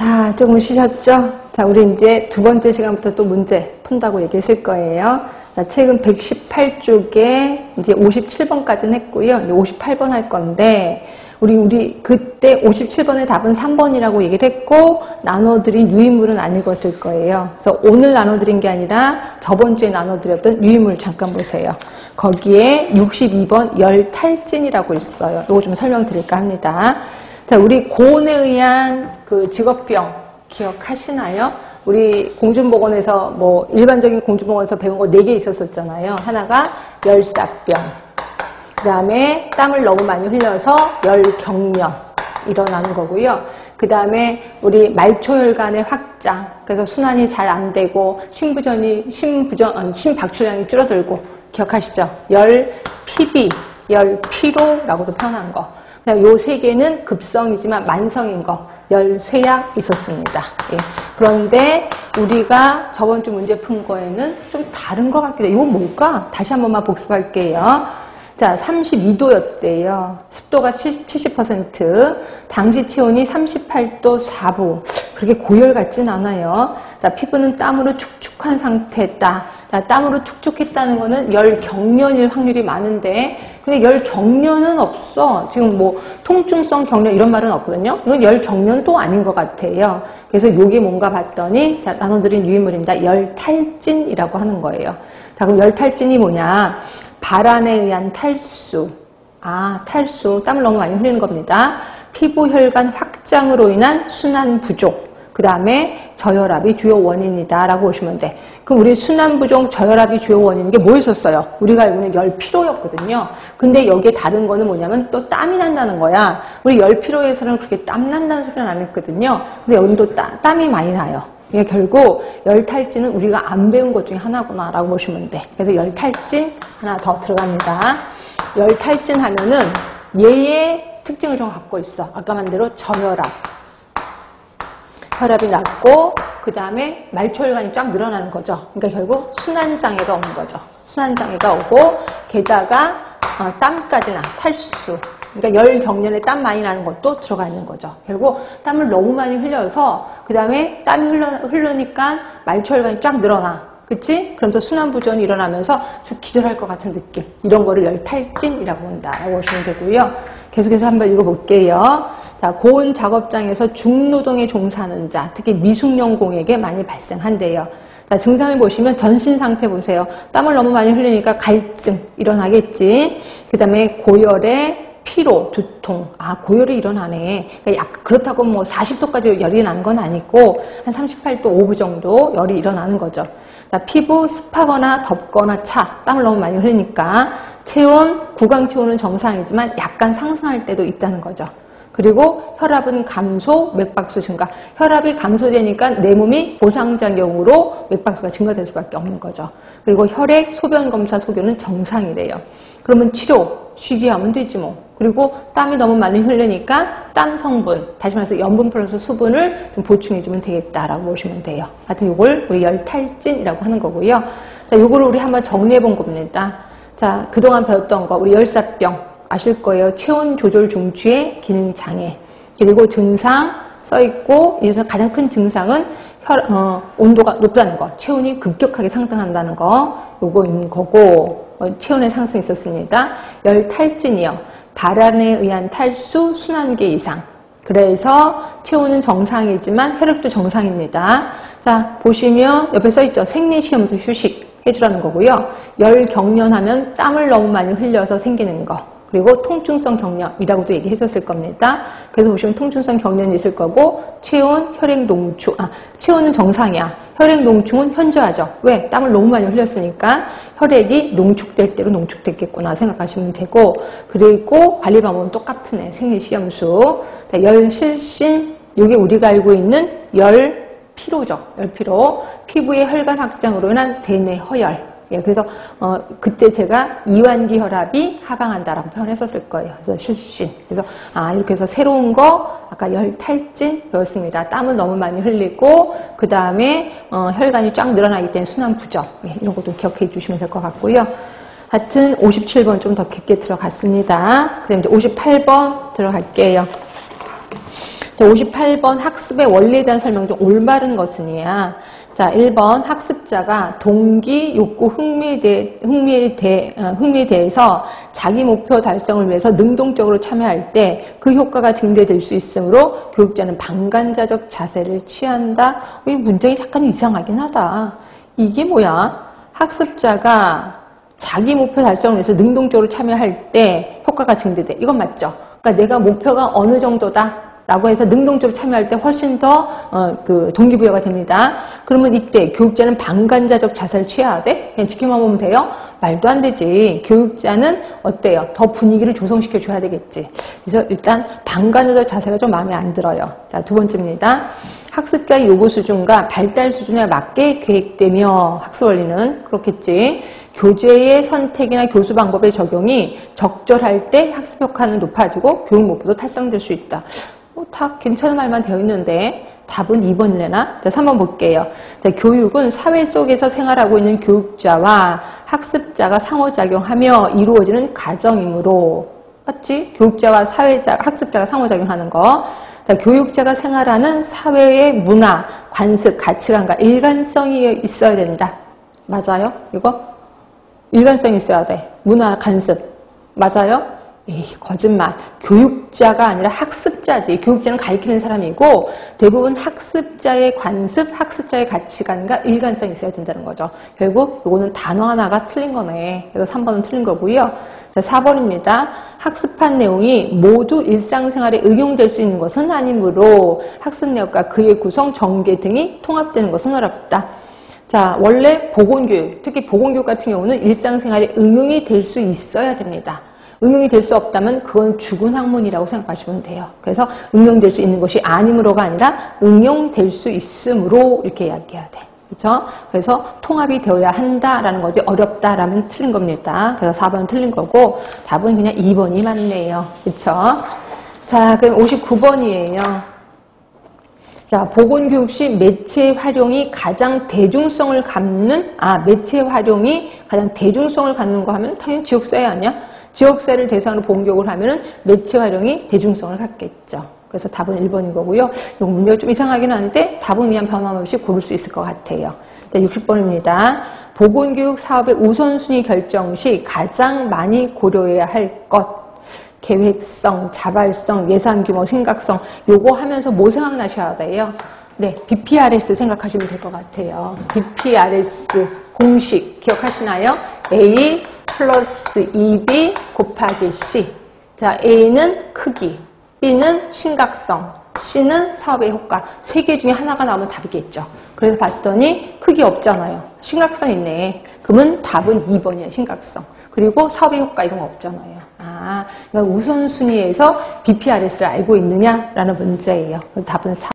자, 조금 쉬셨죠? 자, 우리 이제 두 번째 시간부터 또 문제 푼다고 얘기했을 거예요. 자, 책은 118쪽에 이제 57번까지는 했고요. 이제 58번 할 건데, 우리 그때 57번의 답은 3번이라고 얘기를 했고, 나눠드린 유인물은 안 읽었을 거예요. 그래서 오늘 나눠드린 게 아니라 저번 주에 나눠드렸던 유인물 잠깐 보세요. 거기에 62번 열탈진이라고 있어요. 이거 좀 설명드릴까 합니다. 자, 우리 고온에 의한 그 직업병 기억하시나요? 우리 공중보건에서 뭐 일반적인 공중보건에서 배운 거 4개 있었잖아요. 하나가 열사병, 그 다음에 땀을 너무 많이 흘려서 열경련 일어나는 거고요. 그 다음에 우리 말초혈관의 확장, 그래서 순환이 잘 안 되고 심박출량이 줄어들고 기억하시죠? 열피비, 열피로라고도 표현한 거. 요 3개는 급성이지만 만성인 거, 열쇠약 있었습니다. 예. 그런데 우리가 저번 주 문제 푼 거에는 좀 다른 것 같기도 해요. 이건 뭘까? 다시 한 번만 복습할게요. 자, 32도였대요. 습도가 70%, 당시 체온이 38도 4분. 그렇게 고열 같진 않아요. 자, 피부는 땀으로 축축한 상태다. 자, 땀으로 축축했다는 거는 열경련일 확률이 많은데, 근데 열경련은 없어. 지금 뭐 통증성 경련 이런 말은 없거든요. 이건 열경련도 아닌 것 같아요. 그래서 이게 뭔가 봤더니, 자, 나눠드린 유인물입니다. 열탈진이라고 하는 거예요. 자, 그럼 열탈진이 뭐냐? 발안에 의한 탈수. 탈수. 땀을 너무 많이 흘리는 겁니다. 피부 혈관 확장으로 인한 순환 부족. 그 다음에 저혈압이 주요 원인이다 라고 보시면 돼. 그럼 우리 순환 부족, 저혈압이 주요 원인인 게 뭐였었어요? 우리가 알고는 열피로였거든요. 근데 여기에 다른 거는 뭐냐면 또 땀이 난다는 거야. 우리 열피로에서는 그렇게 땀 난다는 소리는 안 했거든요. 근데 여기는 또 땀이 많이 나요. 이게 결국 열탈진은 우리가 안 배운 것 중에 하나구나 라고 보시면 돼. 그래서 열탈진 하나 더 들어갑니다. 열탈진 하면은 얘의 특징을 좀 갖고 있어. 아까 말한 대로 저혈압. 혈압이 낮고 그 다음에 말초혈관이 쫙 늘어나는 거죠. 그러니까 결국 순환장애가 오는 거죠. 순환장애가 오고 게다가 땀까지 나, 탈수. 그러니까 열경련에 땀 많이 나는 것도 들어가 있는 거죠. 결국 땀을 너무 많이 흘려서 그 다음에 땀이 흐르니까 말초혈관이 쫙 늘어나. 그치? 그러면서 순환부전이 일어나면서 좀 기절할 것 같은 느낌. 이런 거를 열탈진이라고 한다라고 보시면 되고요. 계속해서 한번 읽어볼게요. 자, 고온 작업장에서 중노동에 종사하는 자, 특히 미숙련공에게 많이 발생한대요. 자, 증상을 보시면 전신 상태 보세요. 땀을 너무 많이 흘리니까 갈증 일어나겠지. 그 다음에 고열에 피로, 두통. 고열이 일어나네. 그러니까 그렇다고 뭐 40도까지 열이 나는 건 아니고 한 38도 5분 정도 열이 일어나는 거죠. 자, 피부 습하거나 덥거나 차, 땀을 너무 많이 흘리니까 체온, 구강 체온은 정상이지만 약간 상승할 때도 있다는 거죠. 그리고 혈압은 감소, 맥박수 증가. 혈압이 감소되니까 내 몸이 보상작용으로 맥박수가 증가될 수밖에 없는 거죠. 그리고 혈액, 소변 검사 소견은 정상이래요. 그러면 치료, 쉬게 하면 되지 뭐. 그리고 땀이 너무 많이 흐르니까 땀 성분, 다시 말해서 염분 플러스 수분을 좀 보충해주면 되겠다라고 보시면 돼요. 하여튼 요걸 우리 열탈진이라고 하는 거고요. 자, 요거를 우리 한번 정리해 본 겁니다. 자, 그동안 배웠던 거, 우리 열사병. 아실 거예요. 체온 조절 중추의 기능 장애. 그리고 증상 써있고, 여기서 가장 큰 증상은 온도가 높다는 거. 체온이 급격하게 상승한다는 거. 요거인 거고, 체온의 상승이 있었습니다. 열탈진이요. 발안에 의한 탈수, 순환계 이상. 그래서 체온은 정상이지만 혈액도 정상입니다. 자, 보시면 옆에 써있죠. 생리시험소 휴식 해주라는 거고요. 열경련하면 땀을 너무 많이 흘려서 생기는 거. 그리고 통증성 경련이라고도 얘기했었을 겁니다. 그래서 보시면 통증성 경련이 있을 거고, 체온, 혈액 농축, 체온은 정상이야. 혈액 농축은 현저하죠. 왜? 땀을 너무 많이 흘렸으니까 혈액이 농축될 대로 농축됐겠구나 생각하시면 되고, 그리고 관리 방법은 똑같은 애, 생리식염수. 열실신, 이게 우리가 알고 있는 열피로죠. 열피로. 피부의 혈관 확장으로 인한 대뇌 허열. 예, 그래서 그때 제가 이완기 혈압이 하강한다라고 표현했었을 거예요. 그래서 실신. 그래서 이렇게 해서 새로운 거 아까 열탈진 배웠습니다. 땀을 너무 많이 흘리고 그 다음에 혈관이 쫙 늘어나기 때문에 순환 부족. 예, 이런 것도 기억해 주시면 될 것 같고요. 하여튼 57번 좀 더 깊게 들어갔습니다. 그다음에 이제 58번 들어갈게요. 자, 58번 학습의 원리에 대한 설명 중 올바른 것은이야. 자, 1번 학습자가 동기, 욕구, 흥미에 대해서 자기 목표 달성을 위해서 능동적으로 참여할 때 그 효과가 증대될 수 있으므로 교육자는 방관자적 자세를 취한다. 이 문장이 약간 이상하긴 하다. 이게 뭐야? 학습자가 자기 목표 달성을 위해서 능동적으로 참여할 때 효과가 증대돼. 이건 맞죠? 그러니까 내가 목표가 어느 정도다 라고 해서 능동적으로 참여할 때 훨씬 더 동기부여가 됩니다. 그러면 이때 교육자는 방관자적 자세를 취해야 돼? 그냥 지켜만 보면 돼요? 말도 안 되지. 교육자는 어때요? 더 분위기를 조성시켜 줘야 되겠지. 그래서 일단 방관자적 자세가 좀 마음에 안 들어요. 자, 두 번째입니다. 학습자의 요구 수준과 발달 수준에 맞게 계획되며 학습 원리는 그렇겠지. 교재의 선택이나 교수 방법의 적용이 적절할 때 학습 효과는 높아지고 교육 목표도 달성될 수 있다. 다 괜찮은 말만 되어 있는데 답은 2번이려나? 자, 3번 볼게요. 자, 교육은 사회 속에서 생활하고 있는 교육자와 학습자가 상호작용하며 이루어지는 과정이므로 맞지? 교육자와 학습자가 상호작용하는 거. 자, 교육자가 생활하는 사회의 문화, 관습, 가치관과 일관성이 있어야 된다. 맞아요? 이거? 일관성이 있어야 돼. 문화, 관습. 맞아요? 에이, 거짓말. 교육자가 아니라 학습자지. 교육자는 가르치는 사람이고 대부분 학습자의 관습, 학습자의 가치관과 일관성이 있어야 된다는 거죠. 결국 이거는 단어 하나가 틀린 거네. 그래서 3번은 틀린 거고요. 자, 4번입니다. 학습한 내용이 모두 일상생활에 응용될 수 있는 것은 아니므로 학습 내역과 그의 구성, 전개 등이 통합되는 것은 어렵다. 자, 원래 보건교육, 특히 보건교육 같은 경우는 일상생활에 응용이 될 수 있어야 됩니다. 응용이 될 수 없다면 그건 죽은 학문이라고 생각하시면 돼요. 그래서 응용될 수 있는 것이 아니므로가 아니라 응용될 수 있으므로 이렇게 이야기해야 돼. 그렇죠? 그래서 통합이 되어야 한다라는 거지 어렵다라면 틀린 겁니다. 그래서 4번은 틀린 거고 답은 그냥 2번이 맞네요. 그렇죠? 자, 그럼 59번이에요. 자, 보건교육 시 매체 활용이 가장 대중성을 갖는 매체 활용이 가장 대중성을 갖는 거 하면 당연히 지역사회 아니야? 지역사회를 대상으로 보건교육을 하면은 매체 활용이 대중성을 갖겠죠. 그래서 답은 1번인 거고요. 이거 문제가 좀 이상하긴 한데 답은 그냥 변함없이 고를 수 있을 것 같아요. 자, 60번입니다. 보건교육 사업의 우선순위 결정 시 가장 많이 고려해야 할 것. 계획성, 자발성, 예산 규모, 심각성. 요거 하면서 뭐 생각나셔야 돼요? 네, BPRS 생각하시면 될 것 같아요. BPRS 공식 기억하시나요? A 플러스 2B 곱하기 C. 자, A는 크기, B는 심각성, C는 사업의 효과. 세 개 중에 하나가 나오면 답이겠죠. 그래서 봤더니 크기 없잖아요. 심각성 있네. 그러면 답은 2번이에요. 심각성. 그리고 사업의 효과 이런 거 없잖아요. 그러니까 우선순위에서 BPRS를 알고 있느냐라는 문제예요. 답은 4.